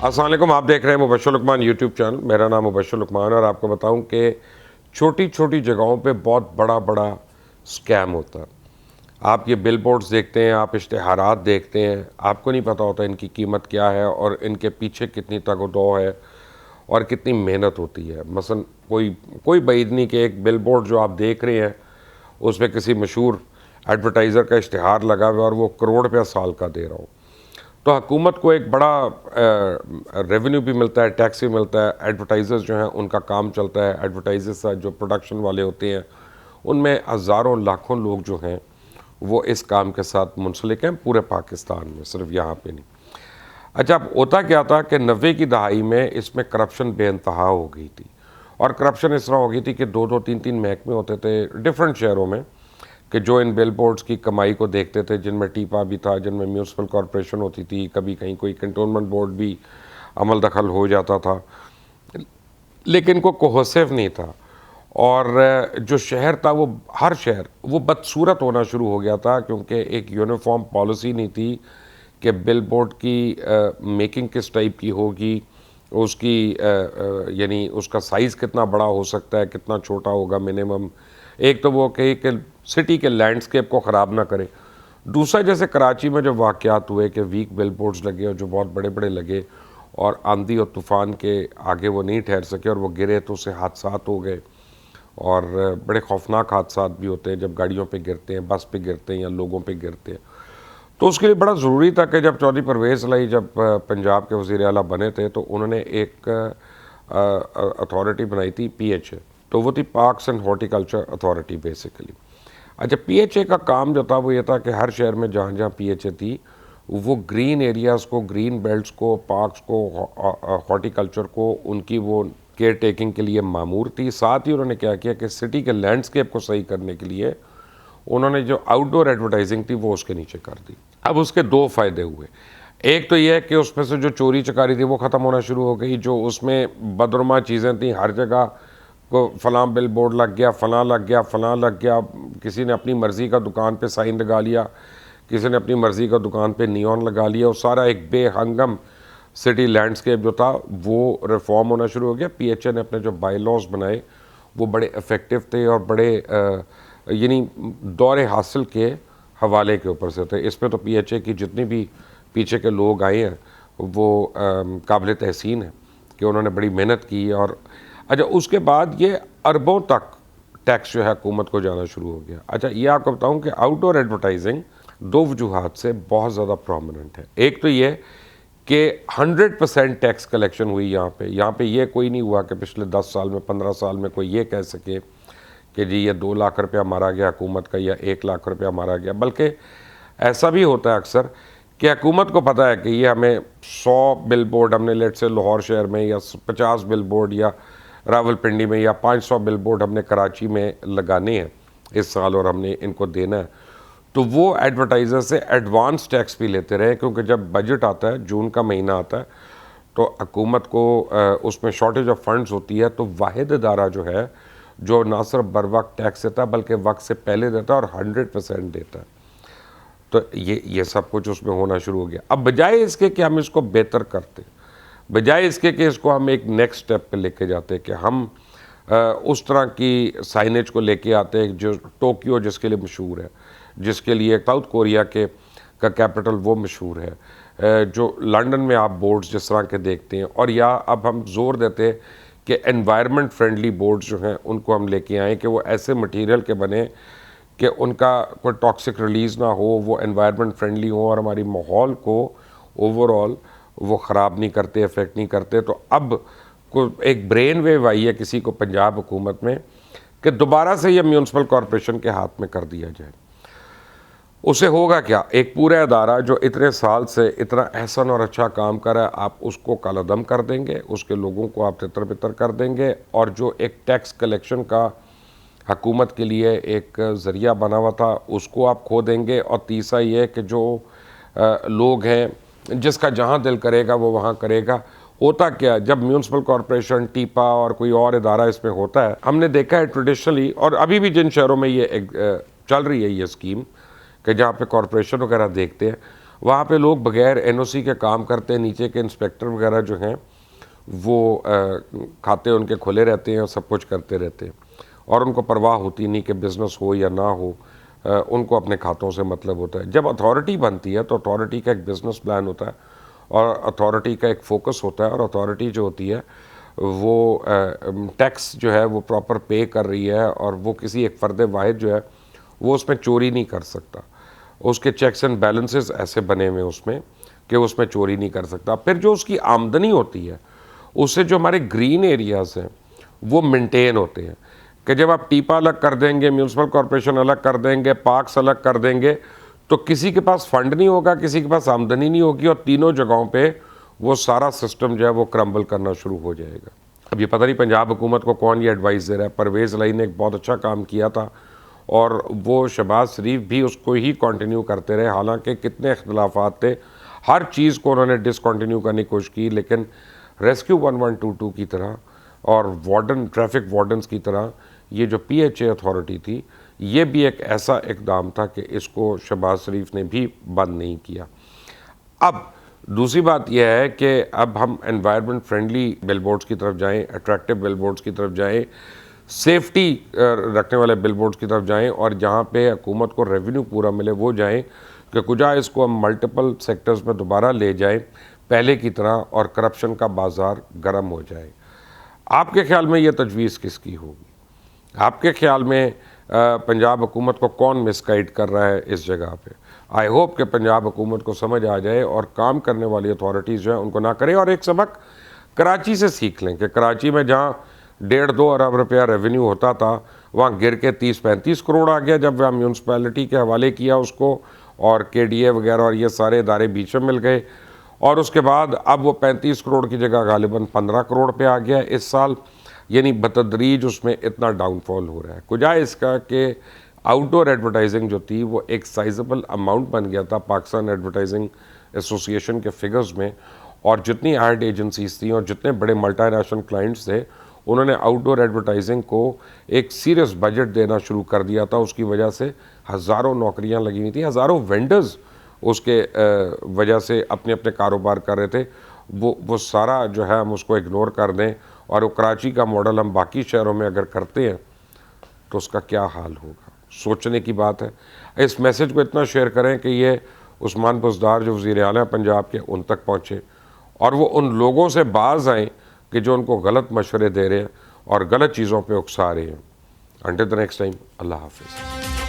السلام علیکم، آپ دیکھ رہے ہیں مبشر لقمان یوٹیوب چینل. میرا نام مبشر لقمان ہے اور آپ کو بتاؤں کہ چھوٹی چھوٹی جگہوں پہ بہت بڑا بڑا سکیم ہوتا ہے. آپ یہ بل بورڈز دیکھتے ہیں، آپ اشتہارات دیکھتے ہیں، آپ کو نہیں پتہ ہوتا ان کی قیمت کیا ہے اور ان کے پیچھے کتنی تگ و دو ہے اور کتنی محنت ہوتی ہے. مثلا کوئی بعید نہیں کہ ایک بل بورڈ جو آپ دیکھ رہے ہیں اس پہ کسی مشہور ایڈورٹائزر کا اشتہار لگا ہوا اور وہ کروڑ روپیہ سال کا دے رہا ہو. تو حکومت کو ایک بڑا ریونیو بھی ملتا ہے، ٹیکس بھی ملتا ہے. ایڈورٹائزرز جو ہیں ان کا کام چلتا ہے. ایڈورٹائزرز جو پروڈکشن والے ہوتے ہیں ان میں ہزاروں لاکھوں لوگ جو ہیں وہ اس کام کے ساتھ منسلک ہیں پورے پاکستان میں، صرف یہاں پہ نہیں. اچھا، اب ہوتا کیا تھا کہ 90 کی دہائی میں اس میں کرپشن بے انتہا ہو گئی تھی. اور کرپشن اس طرح ہو گئی تھی کہ دو دو تین تین محکمے ہوتے تھے ڈیفرنٹ شہروں میں کہ جو ان بل بورڈز کی کمائی کو دیکھتے تھے، جن میں ٹیپا بھی تھا، جن میں میونسپل کارپوریشن ہوتی تھی، کبھی کہیں کوئی کنٹونمنٹ بورڈ بھی عمل دخل ہو جاتا تھا، لیکن کو کوہسیو نہیں تھا. اور جو شہر تھا وہ ہر شہر وہ بدصورت ہونا شروع ہو گیا تھا، کیونکہ ایک یونیفارم پالیسی نہیں تھی کہ بل بورڈ کی میکنگ کس ٹائپ کی ہوگی، اس کی یعنی اس کا سائز کتنا بڑا ہو سکتا ہے، کتنا چھوٹا ہوگا منیمم. ایک تو وہ کہ سٹی کے لینڈسکیپ کو خراب نہ کرے. دوسرا، جیسے کراچی میں جو واقعات ہوئے کہ ویک بل بورڈز لگے اور جو بہت بڑے بڑے لگے اور آندھی اور طوفان کے آگے وہ نہیں ٹھہر سکے اور وہ گرے تو اس سے حادثات ہو گئے. اور بڑے خوفناک حادثات بھی ہوتے ہیں جب گاڑیوں پہ گرتے ہیں، بس پہ گرتے ہیں یا لوگوں پہ گرتے ہیں. تو اس کے لیے بڑا ضروری تھا کہ جب چودھری پرویز الہی جب پنجاب کے وزیر اعلیٰ بنے تھے تو انہوں نے ایک اتھارٹی بنائی تھی PHA. تو وہ تھی parks and horticulture authority basically. اچھا، PHA کا کام جو تھا وہ یہ تھا کہ ہر شہر میں جہاں جہاں PHA تھی وہ گرین ایریاز کو، گرین بیلٹس کو، پارکس کو، ہارٹیکلچر کو، ان کی وہ کیئر ٹیکنگ کے لیے مامور تھی. ساتھ ہی انہوں نے کیا کیا کہ سٹی کے لینڈسکیپ کو صحیح کرنے کے لیے انہوں نے جو آؤٹ ڈور ایڈورٹائزنگ تھی وہ اس کے نیچے کر دی. اب اس کے دو فائدے ہوئے. ایک تو یہ ہے کہ اس میں سے جو چوری چکاری تھی وہ ختم ہونا شروع ہو گئی. جو اس میں بدرما چیزیں تھیں، ہر جگہ کو فلاں بل بورڈ لگ گیا، فلاں لگ گیا، فلاں لگ گیا. کسی نے اپنی مرضی کا دکان پہ سائن لگا لیا، کسی نے اپنی مرضی کا دکان پہ نیون لگا لیا. اور سارا ایک بے ہنگم سٹی لینڈسکیپ جو تھا وہ ریفارم ہونا شروع ہو گیا. PHA نے اپنے جو بائی لاز بنائے وہ بڑے افیکٹو تھے اور بڑے یعنی دور حاصل کے حوالے کے اوپر سے تھے. اس پہ تو PHA کی جتنی بھی پیچھے کے لوگ آئے ہیں وہ قابل تحسین ہیں کہ انہوں نے بڑی محنت کی. اور اچھا، اس کے بعد یہ اربوں تک ٹیکس جو ہے حکومت کو جانا شروع ہو گیا. اچھا، یہ آپ کو بتاؤں کہ آؤٹ ڈور ایڈورٹائزنگ دو وجوہات سے بہت زیادہ پرومیننٹ ہے. ایک تو یہ کہ 100% ٹیکس کلیکشن ہوئی یہاں پہ یہ کوئی نہیں ہوا کہ پچھلے 10 سال میں 15 سال میں کوئی یہ کہہ سکے کہ جی یہ 2 لاکھ روپیہ مارا گیا حکومت کا یا 1 لاکھ روپیہ مارا گیا. بلکہ ایسا بھی ہوتا ہے اکثر کہ حکومت کو پتہ ہے کہ یہ ہمیں 100 بل بورڈ ہم نے لیٹ سے لاہور شہر میں یا 50 بل بورڈ یا راول پنڈی میں یا 500 بل بورڈ ہم نے کراچی میں لگانے ہیں اس سال اور ہم نے ان کو دینا ہے. تو وہ ایڈورٹائزر سے ایڈوانس ٹیکس بھی لیتے رہے، کیونکہ جب بجٹ آتا ہے، جون کا مہینہ آتا ہے، تو حکومت کو اس میں شارٹیج آف فنڈز ہوتی ہے. تو واحد ادارہ جو ہے جو نہ صرف بر وقت ٹیکس دیتا ہے بلکہ وقت سے پہلے دیتا ہے اور 100% دیتا ہے. تو یہ سب کچھ اس میں ہونا شروع ہو گیا. اب بجائے اس کے کہ ہم اس کو بہتر کرتے، بجائے اس کے کہ اس کو ہم ایک نیکسٹ سٹیپ پہ لے کے جاتے کہ ہم اس طرح کی سائنیج کو لے کے آتے ہیں جو ٹوکیو جس کے لیے مشہور ہے، جس کے لیے ساؤتھ کوریا کا کیپٹل وہ مشہور ہے، جو لنڈن میں آپ بورڈز جس طرح کے دیکھتے ہیں. اور یا اب ہم زور دیتے کہ انوائرمنٹ فرینڈلی بورڈز جو ہیں ان کو ہم لے کے آئیں کہ وہ ایسے مٹیریل کے بنے کہ ان کا کوئی ٹاکسک ریلیز نہ ہو، وہ انوائرمنٹ فرینڈلی ہو اور ہماری ماحول کو اوور آل وہ خراب نہیں کرتے، افیکٹ نہیں کرتے. تو اب ایک برین ویو آئی ہے کسی کو پنجاب حکومت میں کہ دوبارہ سے یہ میونسپل کارپوریشن کے ہاتھ میں کر دیا جائے. اسے ہوگا کیا؟ ایک پورا ادارہ جو اتنے سال سے اتنا احسن اور اچھا کام کر رہا ہے، آپ اس کو کالعدم کر دیں گے، اس کے لوگوں کو آپ تتر بتر کر دیں گے. اور جو ایک ٹیکس کلیکشن کا حکومت کے لیے ایک ذریعہ بنا ہوا تھا اس کو آپ کھو دیں گے. اور تیسرا یہ کہ جو لوگ ہیں جس کا جہاں دل کرے گا وہ وہاں کرے گا. ہوتا کیا جب میونسپل کارپوریشن، ٹیپا اور کوئی اور ادارہ اس میں ہوتا ہے، ہم نے دیکھا ہے ٹریڈیشنلی اور ابھی بھی جن شہروں میں یہ چل رہی ہے یہ اسکیم کہ جہاں پہ کارپوریشن وغیرہ دیکھتے ہیں وہاں پہ لوگ بغیر این او سی کے کام کرتے ہیں, نیچے کے انسپیکٹر وغیرہ جو ہیں وہ کھاتے ان کے کھلے رہتے ہیں اور سب کچھ کرتے رہتے ہیں, اور ان کو پرواہ ہوتی نہیں کہ بزنس ہو یا نہ ہو, ان کو اپنے کھاتوں سے مطلب ہوتا ہے. جب اتھارٹی بنتی ہے تو اتھارٹی کا ایک بزنس پلان ہوتا ہے اور اتھارٹی کا ایک فوکس ہوتا ہے, اور اتھارٹی جو ہوتی ہے وہ ٹیکس جو ہے وہ پراپر پے کر رہی ہے, اور وہ کسی ایک فرد واحد جو ہے وہ اس میں چوری نہیں کر سکتا. اس کے چیکس اینڈ بیلنسز ایسے بنے ہوئے اس میں کہ اس میں چوری نہیں کر سکتا. پھر جو اس کی آمدنی ہوتی ہے اس سے جو ہمارے گرین ایریاز ہیں وہ مینٹین ہوتے ہیں, کہ جب آپ ٹیپا الگ کر دیں گے, میونسپل کارپوریشن الگ کر دیں گے, پارکس الگ کر دیں گے, تو کسی کے پاس فنڈ نہیں ہوگا, کسی کے پاس آمدنی نہیں ہوگی, اور تینوں جگہوں پہ وہ سارا سسٹم جو ہے وہ کرمبل کرنا شروع ہو جائے گا. اب یہ پتہ نہیں پنجاب حکومت کو کون یہ ایڈوائز دے رہا ہے. پرویز الہی نے ایک بہت اچھا کام کیا تھا اور وہ شہباز شریف بھی اس کو ہی کنٹینیو کرتے رہے, حالانکہ کتنے اختلافات تھے, ہر چیز کو انہوں نے ڈسکنٹینیو کرنے کی کوشش کی, لیکن ریسکیو 1122 کی طرح اور وارڈن, ٹریفک وارڈنز کی طرح یہ جو پی ایچ اے اتھارٹی تھی, یہ بھی ایک ایسا اقدام تھا کہ اس کو شہباز شریف نے بھی بند نہیں کیا. اب دوسری بات یہ ہے کہ اب ہم انوائرمنٹ فرینڈلی بل بورڈز کی طرف جائیں, اٹریکٹیو بل بورڈز کی طرف جائیں, سیفٹی رکھنے والے بل بورڈز کی طرف جائیں, اور جہاں پہ حکومت کو ریونیو پورا ملے وہ جائیں, کہ کجا اس کو ہم ملٹیپل سیکٹرز میں دوبارہ لے جائیں پہلے کی طرح, اور کرپشن کا بازار گرم ہو جائے. آپ کے خیال میں یہ تجویز کس کی ہوگی؟ آپ کے خیال میں پنجاب حکومت کو کون مس گائیڈ کر رہا ہے اس جگہ پہ؟ آئی ہوپ کہ پنجاب حکومت کو سمجھ آ جائے اور کام کرنے والی اتھارٹیز جو ہیں ان کو نہ کریں, اور ایک سبق کراچی سے سیکھ لیں کہ کراچی میں جہاں 1.5-2 ارب روپیہ ریونیو ہوتا تھا وہاں گر کے 30-35 کروڑ آ گیا جب وہ میونسپیلٹی کے حوالے کیا اس کو, اور کے ڈی اے وغیرہ اور یہ سارے ادارے بیچ میں مل گئے, اور اس کے بعد اب وہ 35 کروڑ کی جگہ غالباً 15 کروڑ پہ آ گیا اس سال. یعنی بتدریج اس میں اتنا ڈاؤن فال ہو رہا ہے. کجا اس کا کہ آؤٹ ڈور ایڈورٹائزنگ جو تھی وہ ایک سائزبل اماؤنٹ بن گیا تھا پاکستان ایڈورٹائزنگ ایسوسی ایشن کے فگرز میں, اور جتنی ایڈ ایجنسیز تھیں اور جتنے بڑے ملٹی نیشنل کلائنٹس تھے انہوں نے آؤٹ ڈور ایڈورٹائزنگ کو ایک سیریس بجٹ دینا شروع کر دیا تھا. اس کی وجہ سے ہزاروں نوکریاں لگی ہوئی تھیں, ہزاروں وینڈرز اس کے وجہ سے اپنے اپنے کاروبار کر رہے تھے. وہ سارا جو ہے ہم اس کو اگنور کر دیں, اور وہ کراچی کا ماڈل ہم باقی شہروں میں اگر کرتے ہیں تو اس کا کیا حال ہوگا؟ سوچنے کی بات ہے. اس میسج کو اتنا شیئر کریں کہ یہ عثمان بزدار جو وزیر اعلیٰ ہیں پنجاب کے ان تک پہنچے, اور وہ ان لوگوں سے باز آئیں کہ جو ان کو غلط مشورے دے رہے ہیں اور غلط چیزوں پہ اکسا رہے ہیں. انٹل دی نیکسٹ ٹائم, اللہ حافظ.